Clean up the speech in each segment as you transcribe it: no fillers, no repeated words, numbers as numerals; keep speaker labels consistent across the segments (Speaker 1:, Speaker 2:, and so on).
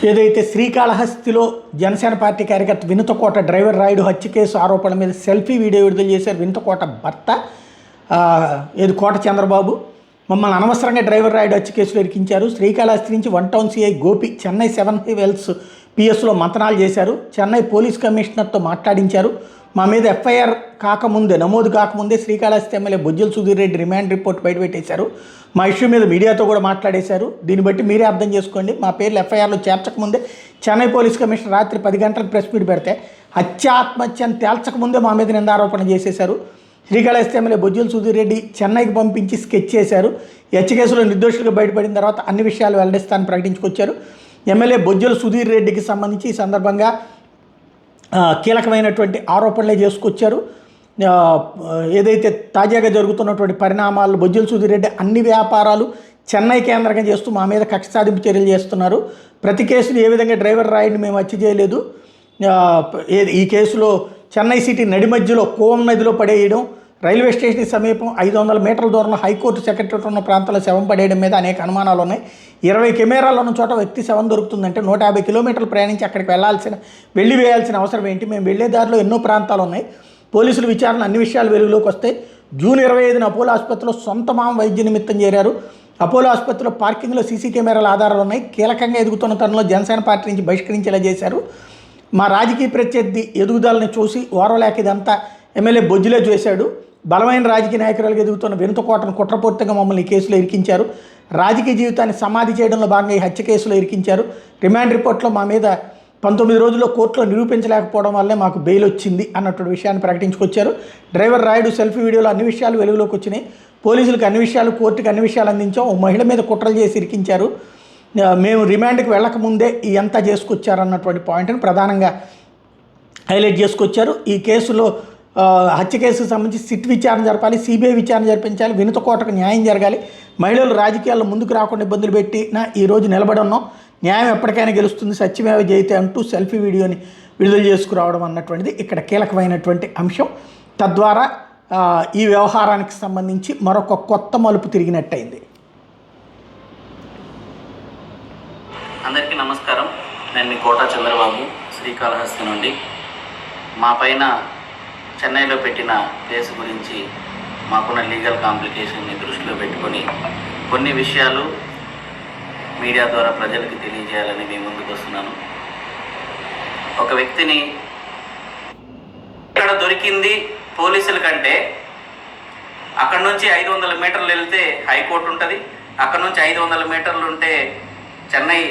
Speaker 1: ఏదైతే శ్రీకాళహస్తిలో జనసేన పార్టీ కార్యకర్త వినుతకోట డ్రైవర్ రాయుడు హత్య కేసు ఆరోపణల మీద సెల్ఫీ వీడియో విడుదల చేశారు వినుతకోట భర్త ఏది కోట చంద్రబాబు. మమ్మల్ని అనవసరంగా డ్రైవర్ రాయుడు హత్య కేసులో ఇరికించారు. శ్రీకాళహస్తి నుంచి 1 town CI Gopi Chennai 7 hills పిఎస్లో మంతనాలు చేశారు. చెన్నై పోలీస్ కమిషనర్తో మాట్లాడించారు. మా మీద ఎఫ్ఐఆర్ నమోదు కాకముందే Srikalahasti MLA Bojjala Sudheer Reddy remand report బయటపెట్టేశారు. మా ఇష్యూ మీద మీడియాతో కూడా మాట్లాడేశారు. దీన్ని బట్టి మీరే అర్థం చేసుకోండి. మా పేర్లు ఎఫ్ఐఆర్లో చేర్చకముందే చెన్నై పోలీస్ కమిషనర్ రాత్రి 10 గంటలకు ప్రెస్ మీట్ పెడితే ఆత్మహత్య అని తేల్చకముందే మా మీద నిందారోపణ చేసేశారు. శ్రీకాళహస్తి ఎమ్మెల్యే బొజ్జల సుధీర్ రెడ్డి చెన్నైకి పంపించి స్కెచ్ చేశారు. హత్య కేసులో నిర్దోషులుగా బయటపడిన తర్వాత అన్ని విషయాలు వెల్లడిస్తానని ప్రకటించుకొచ్చారు. ఎమ్మెల్యే బొజ్జల సుధీర్ రెడ్డికి సంబంధించి ఈ సందర్భంగా కీలకమైనటువంటి ఆరోపణలే చేసుకొచ్చారు. ఏదైతే తాజాగా జరుగుతున్నటువంటి పరిణామాలు బొజ్జల సుధీర్ రెడ్డి అన్ని వ్యాపారాలు చెన్నై కేంద్రంగా చేస్తూ మా మీద కక్ష సాధింపు చర్యలు చేస్తున్నారు. ప్రతి కేసులు ఏ విధంగా డ్రైవర్ రాయుడిని మేము హత్య చేయలేదు, ఈ కేసులో చెన్నై సిటీ నడి మధ్యలో కోవం నదిలో పడేయడం, రైల్వే స్టేషన్ సమీపం 500 మీటర్ల దూరంలో హైకోర్టు సెక్రటరీ ఉన్న ప్రాంతంలో శవం పడేయడం మీద అనేక అనుమానాలు ఉన్నాయి. 20 కెమెరాలు ఉన్న చోట వ్యక్తి శవం దొరుకుతుందంటే 150 కిలోమీటర్లు ప్రయాణించి అక్కడికి వెళ్ళి వేయాల్సిన అవసరం ఏంటి? మేము వెళ్ళే దారిలో ఎన్నో ప్రాంతాలు ఉన్నాయి. పోలీసులు విచారణ అన్ని విషయాలు వెలుగులోకి వస్తాయి. జూన్ 25న అపోలో ఆసుపత్రిలో సొంత మామ వైద్య నిమిత్తం చేరారు. అపోలో ఆసుపత్రిలో పార్కింగ్లో సీసీ కెమెరాల ఆధారాలు ఉన్నాయి. కీలకంగా ఎదుగుతున్న తరుణంలో జనసేన పార్టీ నుంచి బహిష్కరించేలా చేశారు. మా రాజకీయ ప్రత్యర్థి ఎదుగుదలని చూసి ఓర్వలేక ఇదంతా ఎమ్మెల్యే బొజ్జులే చేశాడు. బలమైన రాజకీయ నాయకురాలుగా ఎదుగుతున్న వినుతకోటను కుట్రపూర్తిగా మమ్మల్ని ఈ కేసులో ఇరికించారు. రాజకీయ జీవితాన్ని సమాధి చేయడంలో భాగంగా ఈ హత్య కేసులో ఇరికించారు. రిమాండ్ రిపోర్ట్లో మా మీద 19 రోజుల్లో కోర్టులో నిరూపించలేకపోవడం వల్లే మాకు బెయిల్ వచ్చింది అన్నటువంటి విషయాన్ని ప్రకటించుకొచ్చారు. డ్రైవర్ రాయుడు సెల్ఫీ వీడియోలో అన్ని విషయాలు వెలుగులోకి వచ్చినాయి. పోలీసులకు అన్ని విషయాలు, కోర్టుకు అన్ని విషయాలు అందించాం. ఓ మహిళ మీద కుట్రలు చేసి ఇరికించారు. మేము రిమాండ్కి వెళ్ళకముందే ఇదంతా చేసుకొచ్చారు అన్నటువంటి పాయింట్ని ప్రధానంగా హైలైట్ చేసుకొచ్చారు. ఈ కేసులో హత్య కేసుకు సంబంధించి సిట్ విచారణ జరపాలి, సిబిఐ విచారణ జరిపించాలి, వినుతకోటకు న్యాయం జరగాలి. మహిళలు రాజకీయాల్లో ముందుకు రాకుండా ఇబ్బందులు పెట్టినా ఈరోజు నిలబడి ఉన్నాం. న్యాయం ఎప్పటికైనా గెలుస్తుంది, సత్యమేవ జయతే అంటూ సెల్ఫీ వీడియోని విడుదల చేసుకురావడం అన్నటువంటిది ఇక్కడ కీలకమైనటువంటి అంశం. తద్వారా ఈ వ్యవహారానికి సంబంధించి మరొక కొత్త మలుపు తిరిగినట్టయింది.
Speaker 2: అందరికీ నమస్కారం. నేను మీ కోట చంద్రబాబు, శ్రీకాళహస్తి నుండి. మా పైన చెన్నైలో పెట్టిన కేసు గురించి మాకున్న లీగల్ కాంప్లికేషన్ని దృష్టిలో పెట్టుకొని కొన్ని విషయాలు మీడియా ద్వారా ప్రజలకు తెలియజేయాలని మీ ముందుకు వస్తున్నాను. ఒక వ్యక్తిని ఇక్కడ దొరికింది పోలీసుల కంటే అక్కడ నుంచి 500 మీటర్లు వెళ్తే హైకోర్టు ఉంటుంది, అక్కడ నుంచి 500 మీటర్లు ఉంటే చెన్నై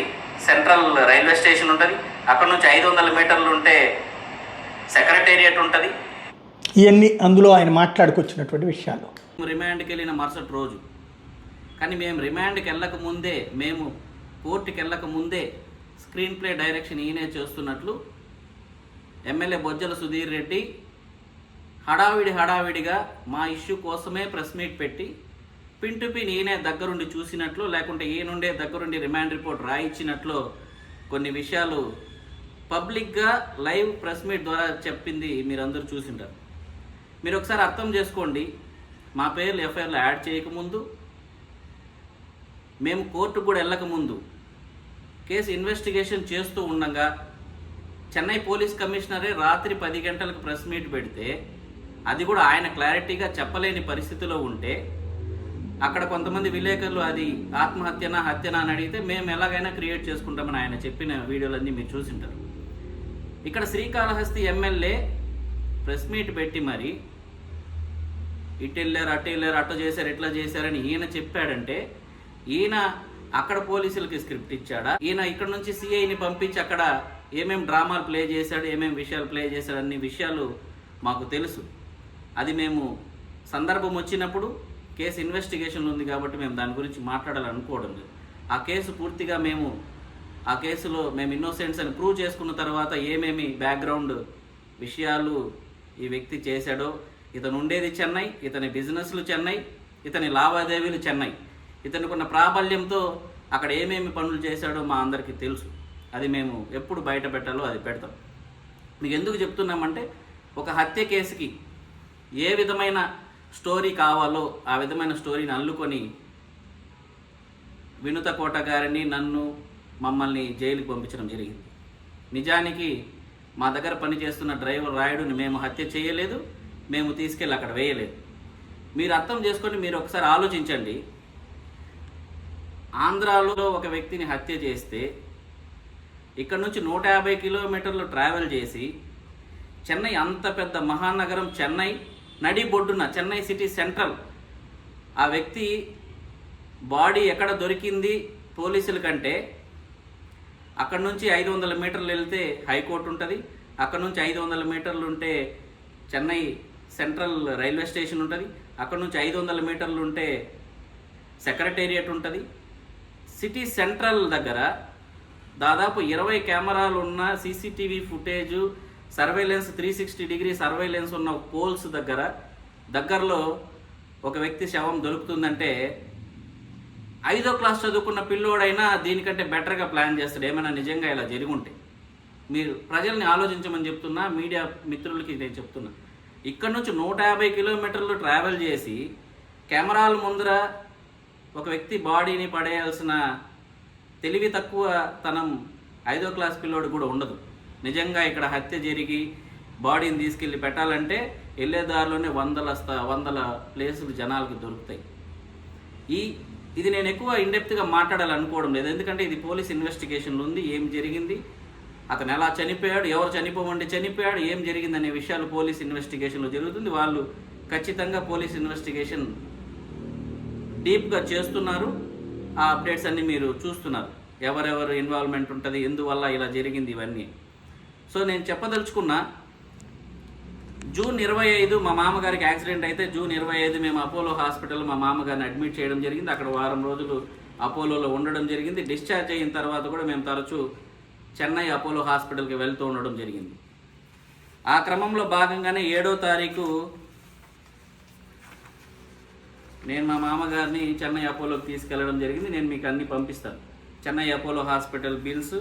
Speaker 2: సెంట్రల్ రైల్వే స్టేషన్ ఉంటుంది, అక్కడ నుంచి 500 మీటర్లు ఉంటే సెక్రటేరియట్ ఉంటుంది.
Speaker 1: ఇవన్నీ అందులో ఆయన మాట్లాడుకొచ్చినటువంటి విషయాలు.
Speaker 2: రిమాండ్కి వెళ్ళిన మరుసటి రోజు కానీ మేము రిమాండ్కి వెళ్ళక ముందే, మేము కోర్టుకి వెళ్ళక ముందే స్క్రీన్ ప్లే డైరెక్షన్ ఈయనే చేస్తున్నట్లు ఎమ్మెల్యే బొజ్జల సుధీర్ రెడ్డి హడావిడిగా మా ఇష్యూ కోసమే ప్రెస్ మీట్ పెట్టి పిన్ టు పిన్ ఈయనే దగ్గరుండి చూసినట్లు, లేకుంటే ఈయనుండే దగ్గరుండి రిమాండ్ రిపోర్ట్ రాయించినట్లు కొన్ని విషయాలు పబ్లిక్గా లైవ్ ప్రెస్ మీట్ ద్వారా చెప్పింది మీరందరూ చూసింటారు. మీరు ఒకసారి అర్థం చేసుకోండి. మా పేర్లు ఎఫ్ఐఆర్లో యాడ్ చేయకముందు, మేము కోర్టుకు కూడా వెళ్ళకముందు కేసు ఇన్వెస్టిగేషన్ చేస్తూ ఉండగా చెన్నై పోలీస్ కమిషనరే రాత్రి 10 గంటలకు ప్రెస్ మీట్ పెడితే అది కూడా ఆయన క్లారిటీగా చెప్పలేని పరిస్థితిలో ఉంటే అక్కడ కొంతమంది విలేకరులు అది ఆత్మహత్యనా హత్యనా అని అడిగితే మేము ఎలాగైనా క్రియేట్ చేసుకుంటామని ఆయన చెప్పిన వీడియోలన్నీ మీరు చూసింటారు. ఇక్కడ శ్రీకాళహస్తి ఎమ్మెల్యే ప్రెస్ మీట్ పెట్టి మరి ఇటు వెళ్ళారు, అటు వెళ్ళారు, అట్లా చేశారు, ఇట్లా చేశారని ఈయన చెప్పాడంటే ఈయన అక్కడ పోలీసులకి స్క్రిప్ట్ ఇచ్చాడా? ఈయన ఇక్కడ నుంచి సిఐని పంపించి అక్కడ ఏమేమి డ్రామాలు ప్లే చేశాడు, ఏమేమి విషయాలు ప్లే చేశాడు అన్ని విషయాలు మాకు తెలుసు. అది మేము సందర్భం వచ్చినప్పుడు కేసు ఇన్వెస్టిగేషన్ ఉంది కాబట్టి మేము దాని గురించి మాట్లాడాలనుకోవడం లేదు. ఆ కేసు పూర్తిగా ఆ కేసులో మేము ఇన్నోసెంట్స్ అని ప్రూవ్ చేసుకున్న తర్వాత ఏమేమి బ్యాక్గ్రౌండ్ విషయాలు ఈ వ్యక్తి చేశాడో, ఇతను ఉండేది చెన్నై, ఇతని బిజినెస్లు చెన్నై, ఇతని లావాదేవీలు చెన్నై, ఇతనికి ఉన్న ప్రాబల్యంతో అక్కడ ఏమేమి పనులు చేశాడో మా అందరికీ తెలుసు. అది మేము ఎప్పుడు బయట పెట్టాలో అది పెడతాం. మీకు ఎందుకు చెప్తున్నామంటే ఒక హత్య కేసుకి ఏ విధమైన స్టోరీ కావాలో ఆ విధమైన స్టోరీని అల్లుకొని వినుతకోట గారిని, నన్ను, మమ్మల్ని జైలుకి పంపించడం జరిగింది. నిజానికి మా దగ్గర పనిచేస్తున్న డ్రైవర్ రాయుడుని మేము హత్య చేయలేదు, మేము తీసుకెళ్ళి అక్కడ వేయలేదు. మీరు అర్థం చేసుకొని మీరు ఒకసారి ఆలోచించండి. ఆంధ్రాలో ఒక వ్యక్తిని హత్య చేస్తే ఇక్కడ నుంచి 150 కిలోమీటర్లు ట్రావెల్ చేసి చెన్నై, అంత పెద్ద మహానగరం చెన్నై నడిబొడ్డున, చెన్నై సిటీ సెంట్రల్, ఆ వ్యక్తి బాడీ ఎక్కడ దొరికింది పోలీసుల కంటే అక్కడ నుంచి 500 మీటర్లు వెళ్తే హైకోర్టు ఉంటుంది, అక్కడ నుంచి 500 మీటర్లు ఉంటే చెన్నై సెంట్రల్ రైల్వే స్టేషన్ ఉంటుంది, అక్కడ నుంచి 500 మీటర్లు ఉంటే సెక్రటేరియట్ ఉంటుంది. సిటీ సెంట్రల్ దగ్గర దాదాపు 20 కెమెరాలు ఉన్న CCTV footage, surveillance 360 degree surveillance ఉన్న పోల్స్ దగ్గరలో ఒక వ్యక్తి శవం దొరుకుతుందంటే 5వ క్లాస్ చదువుకున్న పిల్లోడైనా దీనికంటే బెటర్గా ప్లాన్ చేస్తాడు. ఏమైనా నిజంగా ఇలా జరిగి ఉంటే మీరు ప్రజల్ని ఆలోచించమని చెప్తున్నా, మీడియా మిత్రులకి నేను చెప్తున్నా. ఇక్కడ నుంచి 150 కిలోమీటర్లు ట్రావెల్ చేసి కెమెరాల ముందర ఒక వ్యక్తి బాడీని పడేయాల్సిన తెలివి తక్కువ తనం 5వ క్లాస్ పిల్లోడు కూడా ఉండదు. నిజంగా ఇక్కడ హత్య జరిగి బాడీని తీసుకెళ్ళి పెట్టాలంటే వెళ్ళే దారిలోనే వందల ప్లేసులు జనాలకి దొరుకుతాయి. ఇది నేను ఎక్కువ ఇండెప్త్గా మాట్లాడాలనుకోవడం లేదు, ఎందుకంటే ఇది పోలీస్ ఇన్వెస్టిగేషన్లో ఉంది. ఏం జరిగింది, అతను ఎలా చనిపోయాడు, ఎవరు చనిపోమంటే చనిపోయాడు, ఏం జరిగిందనే విషయాలు పోలీస్ ఇన్వెస్టిగేషన్లో జరుగుతుంది. వాళ్ళు ఖచ్చితంగా పోలీస్ ఇన్వెస్టిగేషన్ డీప్గా చేస్తున్నారు. ఆ అప్డేట్స్ అన్నీ మీరు చూస్తున్నారు, ఎవరెవరు ఇన్వాల్వ్మెంట్ ఉంటుంది, ఎందువల్ల ఇలా జరిగింది, ఇవన్నీ. సో నేను చెప్పదలుచుకున్నా, జూన్ 25 మా మామగారికి యాక్సిడెంట్ అయితే జూన్ 25 మేము అపోలో హాస్పిటల్ మా మామగారిని అడ్మిట్ చేయడం జరిగింది. అక్కడ వారం రోజులు అపోలోలో ఉండడం జరిగింది. డిశ్చార్జ్ అయిన తర్వాత కూడా మేము తరచూ చెన్నై అపోలో హాస్పిటల్కి వెళ్తూ ఉండడం జరిగింది. ఆ క్రమంలో భాగంగానే 7వ తారీఖు నేను మా మామగారిని చెన్నై అపోలోకి తీసుకెళ్లడం జరిగింది. నేను మీకు అన్నీ పంపిస్తాను. Chennai Apollo hospital bills,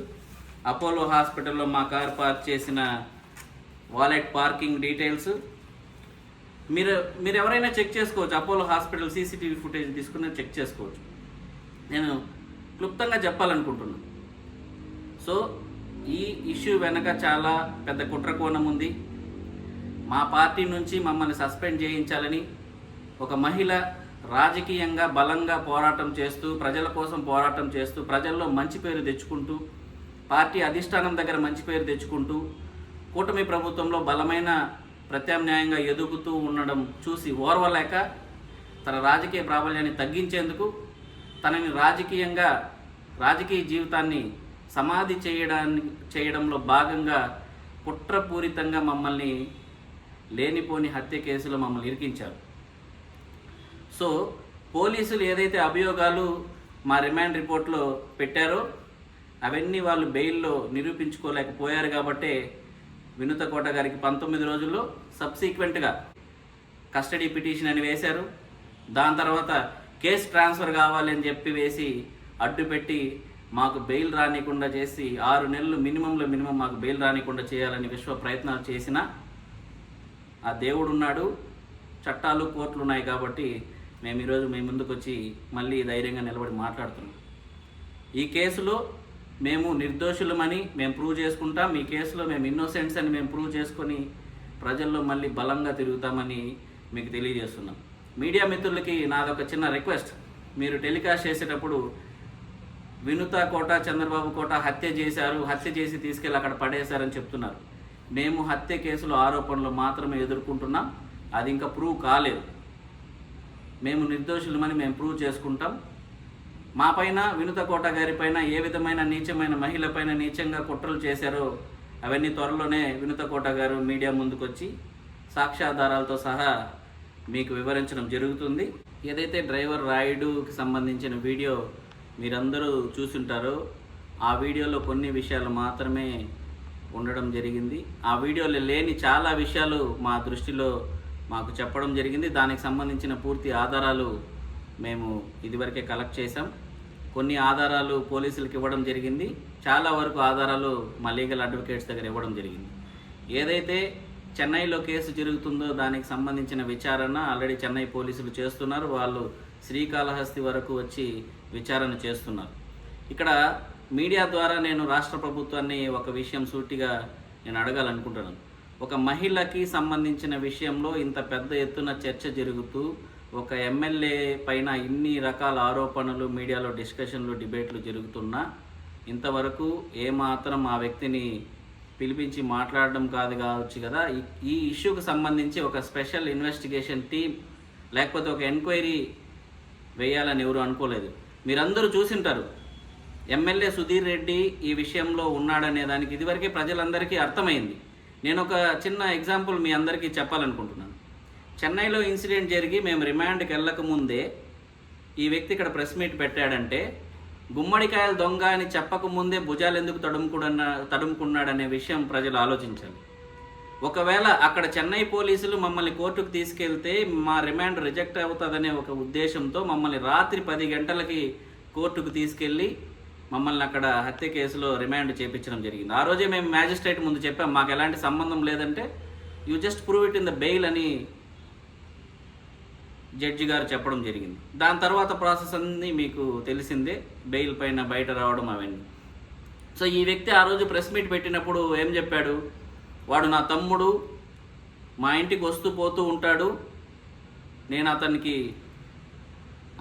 Speaker 2: Apollo హాస్పిటల్లో మా కార్ పార్క్ చేసిన వాలెట్ పార్కింగ్ డీటెయిల్స్ మీరు ఎవరైనా చెక్ చేసుకోవచ్చు. అపోలో హాస్పిటల్ సీసీటీవీ ఫుటేజ్ తీసుకుని చెక్ చేసుకోవచ్చు. నేను క్లుప్తంగా చెప్పాలనుకుంటున్నాను. సో ఈ ఇష్యూ వెనక చాలా పెద్ద కుట్రకోణం ఉంది. మా పార్టీ నుంచి మమ్మల్ని సస్పెండ్ చేయించాలని ఒక మహిళ రాజకీయంగా బలంగా పోరాటం చేస్తూ, ప్రజల కోసం పోరాటం చేస్తూ, ప్రజల్లో మంచి పేరు తెచ్చుకుంటూ, పార్టీ అధిష్టానం దగ్గర మంచి పేరు తెచ్చుకుంటూ, కూటమి ప్రభుత్వంలో బలమైన ప్రత్యామ్నాయంగా ఎదుగుతూ ఉండడం చూసి ఓర్వలేక తన రాజకీయ ప్రాబల్యాన్ని తగ్గించేందుకు, తనని రాజకీయ జీవితాన్ని సమాధి చేయడంలో భాగంగా కుట్రపూరితంగా మమ్మల్ని లేనిపోని హత్య కేసులో మమ్మల్ని ఇరికించారు. సో పోలీసులు ఏదైతే అభియోగాలు మా రిమాండ్ రిపోర్ట్లో పెట్టారో అవన్నీ వాళ్ళు బెయిల్లో నిరూపించుకోలేకపోయారు. కాబట్టే వినుత కోట గారికి 19 రోజుల్లో సబ్సీక్వెంట్గా కస్టడీ పిటిషన్ అని వేశారు. దాని తర్వాత కేసు ట్రాన్స్ఫర్ కావాలని చెప్పి వేసి అడ్డుపెట్టి మాకు బెయిల్ రానికుండా చేసి 6 నెలలు మినిమం మాకు బెయిల్ రానికుండా చేయాలని విశ్వ ప్రయత్నాలు చేసిన ఆ దేవుడు ఉన్నాడు, చట్టాలు కోర్టులు ఉన్నాయి. కాబట్టి మేము ఈరోజు మీ ముందుకు వచ్చి మళ్ళీ ధైర్యంగా నిలబడి మాట్లాడుతున్నాం. ఈ కేసులో మేము నిర్దోషులమని మేము ప్రూవ్ చేసుకుంటాం. ఈ కేసులో మేము ఇన్నోసెంట్స్ అని మేము ప్రూవ్ చేసుకొని ప్రజల్లో మళ్ళీ బలంగా తిరుగుతామని మీకు తెలియజేస్తున్నాం. మీడియా మిత్రులకి నాదొక చిన్న రిక్వెస్ట్, మీరు టెలికాస్ట్ చేసేటప్పుడు వినుత కోట, చంద్రబాబు కోట హత్య చేసి తీసుకెళ్ళి అక్కడ పడేశారని చెప్తున్నారు. మేము హత్య కేసులో ఆరోపణలు మాత్రమే ఎదుర్కొంటున్నాం, అది ఇంకా ప్రూవ్ కాలేదు. మేము నిర్దోషులమని మేము ప్రూవ్ చేసుకుంటాం. మా పైన, వినుత కోట గారి పైన ఏ విధమైన నీచమైన మహిళ పైన నీచంగా కుట్రలు చేశారో అవన్నీ త్వరలోనే వినుత కోట గారు మీడియా ముందుకు వచ్చి సాక్ష్యాధారాలతో సహా మీకు వివరించడం జరుగుతుంది. ఏదైతే డ్రైవర్ రాయుడుకి సంబంధించిన వీడియో మీరందరూ చూసుంటారో ఆ వీడియోలో కొన్ని విషయాలు మాత్రమే ఉండడం జరిగింది. ఆ వీడియోలో లేని చాలా విషయాలు మా దృష్టిలో మాకు చెప్పడం జరిగింది. దానికి సంబంధించిన పూర్తి ఆధారాలు మేము ఇదివరకే కలెక్ట్ చేసాం. కొన్ని ఆధారాలు పోలీసులకు ఇవ్వడం జరిగింది, చాలా వరకు ఆధారాలు మా లీగల్ అడ్వకేట్స్ దగ్గర ఇవ్వడం జరిగింది. ఏదైతే చెన్నైలో కేసు జరుగుతుందో దానికి సంబంధించిన విచారణ ఆల్రెడీ చెన్నై పోలీసులు చేస్తున్నారు. వాళ్ళు శ్రీకాళహస్తి వరకు వచ్చి విచారణ చేస్తున్నారు. ఇక్కడ మీడియా ద్వారా నేను రాష్ట్ర ప్రభుత్వాన్ని ఒక విషయం సూటిగా నేను అడగాలనుకుంటున్నాను. ఒక మహిళకి సంబంధించిన విషయంలో ఇంత పెద్ద ఎత్తున చర్చ జరుగుతూ ఒక ఎమ్మెల్యే పైన ఇన్ని రకాల ఆరోపణలు, మీడియాలో డిస్కషన్లు, డిబేట్లు జరుగుతున్నా ఇంతవరకు ఏమాత్రం ఆ వ్యక్తిని పిలిపించి మాట్లాడడం కావచ్చు కదా. ఈ ఇష్యూకి సంబంధించి ఒక స్పెషల్ ఇన్వెస్టిగేషన్ టీం లేకపోతే ఒక ఎంక్వైరీ వేయాలని ఎవరు అనుకోలేదు. మీరందరూ చూసింటారు, ఎమ్మెల్యే సుధీర్ రెడ్డి ఈ విషయంలో ఉన్నాడనే దానికి ఇదివరకే ప్రజలందరికీ అర్థమైంది. నేను ఒక చిన్న ఎగ్జాంపుల్ మీ అందరికీ చెప్పాలనుకుంటున్నాను. చెన్నైలో ఇన్సిడెంట్ జరిగి మేము రిమాండ్కి వెళ్ళకముందే ఈ వ్యక్తి ఇక్కడ ప్రెస్ మీట్ పెట్టాడంటే గుమ్మడికాయల దొంగ అని చెప్పకముందే భుజాలు ఎందుకు తడుముకున్నాడనే విషయం ప్రజలు ఆలోచించాలి. ఒకవేళ అక్కడ చెన్నై పోలీసులు మమ్మల్ని కోర్టుకు తీసుకెళ్తే మా రిమాండ్ రిజెక్ట్ అవుతుందనే ఒక ఉద్దేశంతో మమ్మల్ని రాత్రి 10 గంటలకి కోర్టుకు తీసుకెళ్ళి మమ్మల్ని అక్కడ హత్య కేసులో రిమాండ్ చేయించడం జరిగింది. ఆ రోజే మేము మ్యాజిస్ట్రేట్ ముందు చెప్పాం, మాకు ఎలాంటి సంబంధం లేదంటే you just prove it in the bail అని జడ్జి గారు చెప్పడం జరిగింది. దాని తర్వాత ప్రాసెస్ అన్నీ మీకు తెలిసిందే, బెయిల్ పైన బయట రావడం అవన్నీ. సో ఈ వ్యక్తి ఆ రోజు ప్రెస్ మీట్ పెట్టినప్పుడు ఏం చెప్పాడు? వాడు నా తమ్ముడు, మా ఇంటికి వస్తూ పోతూ ఉంటాడు, నేను అతనికి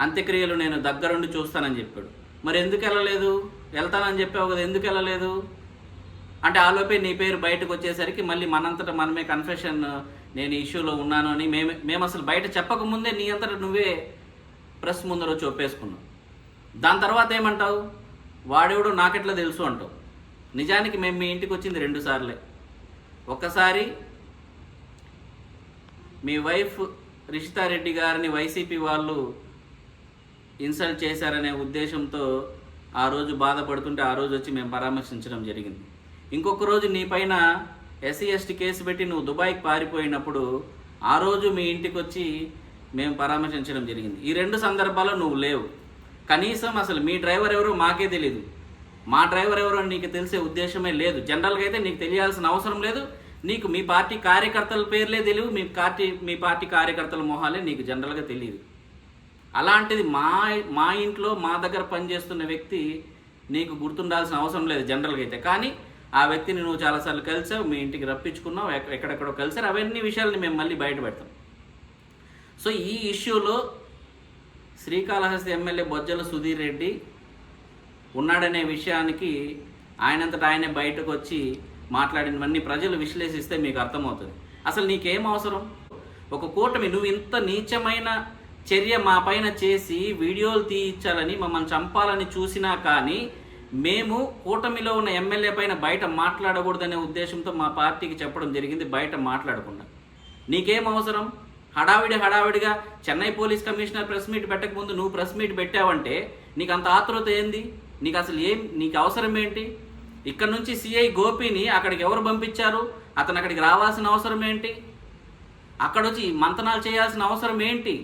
Speaker 2: అంత్యక్రియలు నేను దగ్గరుండి చూస్తానని చెప్పాడు. మరి ఎందుకు వెళ్ళలేదు? వెళ్తానని చెప్పావు కదా, ఎందుకు వెళ్ళలేదు అంటే ఆలోపే నీ పేరు బయటకు వచ్చేసరికి మళ్ళీ మనంతటా మనమే కన్ఫెషన్, నేను ఈ ఇష్యూలో ఉన్నాను అని మేము అసలు బయట చెప్పకముందే నీ అంతటా నువ్వే ప్రెస్ ముందర వచ్చి ఒప్పేసుకున్నావు. దాని తర్వాత ఏమంటావు? వాడెవడో నాకెట్లా తెలుసు అంటావు. నిజానికి మేము మీ ఇంటికి వచ్చింది 2 సార్లే. ఒకసారి మీ వైఫ్ రిషితారెడ్డి గారిని వైసీపీ వాళ్ళు ఇన్సల్ట్ చేశారనే ఉద్దేశంతో ఆ రోజు బాధపడుతుంటే ఆ రోజు వచ్చి మేము పరామర్శించడం జరిగింది. ఇంకొక రోజు నీ పైన SC ST కేసు పెట్టి నువ్వు దుబాయ్కి పారిపోయినప్పుడు ఆ రోజు మీ ఇంటికి వచ్చి మేము పరామర్శించడం జరిగింది. ఈ 2 సందర్భాల్లో నువ్వు లేవు. కనీసం అసలు మీ డ్రైవర్ ఎవరో మాకే తెలియదు, మా డ్రైవర్ ఎవరో నీకు తెలిసే ఉద్దేశమే లేదు. జనరల్గా అయితే నీకు తెలియాల్సిన అవసరం లేదు. నీకు మీ పార్టీ కార్యకర్తల పేర్లే తెలియదు, మీ పార్టీ కార్యకర్తల మొహాలే నీకు జనరల్గా తెలియదు. అలాంటిది మా ఇంట్లో మా దగ్గర పనిచేస్తున్న వ్యక్తి నీకు గుర్తుండాల్సిన అవసరం లేదు జనరల్గా అయితే. కానీ ఆ వ్యక్తిని నువ్వు చాలాసార్లు కలిసావు, మీ ఇంటికి రప్పించుకున్నావు, ఎక్కడెక్కడో కలిసారు. అవన్నీ విషయాలని మేము మళ్ళీ బయట పెడతాం. సో ఈ ఇష్యూలో శ్రీకాళహస్తి ఎమ్మెల్యే బొజ్జల సుధీర్ రెడ్డి ఉన్నాడనే విషయానికి ఆయనంతటా ఆయనే బయటకు వచ్చి మాట్లాడినవన్నీ ప్రజలు విశ్లేషిస్తే మీకు అర్థమవుతుంది. అసలు నీకేం అవసరం? ఒక కూటమి నువ్వు ఇంత నీచమైన చర్య మా పైన చేసి వీడియోలు తీయించాలని మమ్మల్ని చంపాలని చూసినా కానీ మేము కూటమిలో ఉన్న ఎమ్మెల్యే పైన బయట మాట్లాడకూడదనే ఉద్దేశంతో మా పార్టీకి చెప్పడం జరిగింది, బయట మాట్లాడకుండా. నీకేం అవసరం? హడావిడిగా Chennai police commissioner press meet పెట్టక ముందు నువ్వు ప్రెస్ మీట్ పెట్టావంటే నీకు అంత ఆతృత ఏంది? నీకు అసలు నీకు అవసరం ఏంటి? ఇక్కడ నుంచి సిఐ గోపిని అక్కడికి ఎవరు పంపించారు? అతను అక్కడికి రావాల్సిన అవసరం ఏంటి? అక్కడ వచ్చి మంతనాలు చేయాల్సిన అవసరం ఏంటి?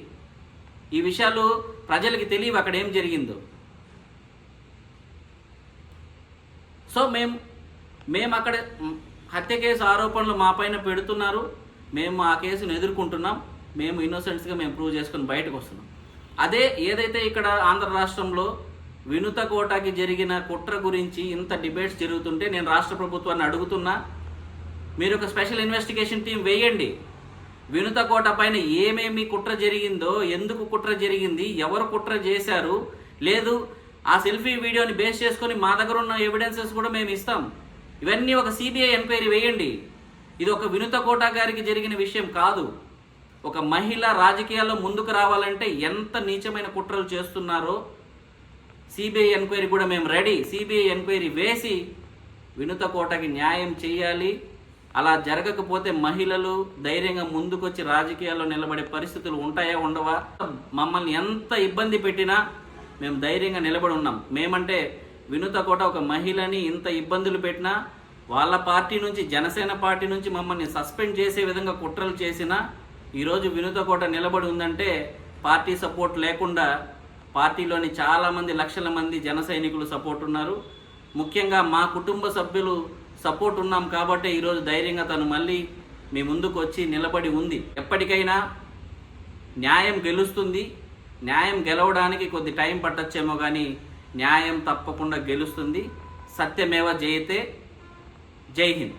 Speaker 2: ఈ విషయాలు ప్రజలకి తెలియవు అక్కడ ఏం జరిగిందో. సో మేము అక్కడ హత్య కేసు ఆరోపణలు మా పైన పెడుతున్నారు, మేము ఆ కేసును ఎదుర్కొంటున్నాం, మేము ఇన్నోసెంట్స్గా మేము ప్రూవ్ చేసుకుని బయటకు వస్తున్నాం. అదే ఏదైతే ఇక్కడ ఆంధ్ర రాష్ట్రంలో వినుత కోటకి జరిగిన కుట్ర గురించి ఇంత డిబేట్స్ జరుగుతుంటే నేను రాష్ట్ర ప్రభుత్వాన్ని అడుగుతున్నా, మీరు ఒక స్పెషల్ ఇన్వెస్టిగేషన్ టీం వేయండి. వినుత కోట పైన ఏమేమి కుట్ర జరిగిందో, ఎందుకు కుట్ర జరిగింది, ఎవరు కుట్ర చేశారు, లేదు ఆ సెల్ఫీ వీడియోని బేస్ చేసుకొని మా దగ్గర ఉన్న ఎవిడెన్సెస్ కూడా మేము ఇస్తాం. ఇవన్నీ ఒక సిబిఐ ఎంక్వైరీ వేయండి. ఇది ఒక వినుత కోట గారికి జరిగిన విషయం కాదు. ఒక మహిళ రాజకీయాల్లో ముందుకు రావాలంటే ఎంత నీచమైన కుట్రలు చేస్తున్నారో సిబిఐ ఎంక్వైరీ కూడా మేము రెడీ. సిబిఐ ఎంక్వైరీ వేసి వినుత కోటకి న్యాయం చేయాలి. అలా జరగకపోతే మహిళలు ధైర్యంగా ముందుకొచ్చి రాజకీయాల్లో నిలబడే పరిస్థితులు ఉంటాయా ఉండవా? మమ్మల్ని ఎంత ఇబ్బంది పెట్టినా మేము ధైర్యంగా నిలబడి ఉన్నాం. మేమంటే వినుత కోట ఒక మహిళని ఇంత ఇబ్బందులు పెట్టినా, వాళ్ళ పార్టీ నుంచి జనసేన పార్టీ నుంచి మమ్మల్ని సస్పెండ్ చేసే విధంగా కుట్రలు చేసినా ఈరోజు వినుత కోట నిలబడి ఉందంటే పార్టీ సపోర్ట్ లేకుండా పార్టీలోని చాలామంది లక్షల మంది జన సైనికులు సపోర్ట్ ఉన్నారు. ముఖ్యంగా మా కుటుంబ సభ్యులు సపోర్ట్ ఉన్నాం కాబట్టి ఈరోజు ధైర్యంగా తను మళ్ళీ మీ ముందుకు వచ్చి నిలబడి ఉంది. ఎప్పటికైనా న్యాయం గెలుస్తుంది. న్యాయం గెలవడానికి కొద్ది టైం పట్టచ్చేమో కానీ న్యాయం తప్పకుండా గెలుస్తుంది. సత్యమేవ జయతే. జై హింద్.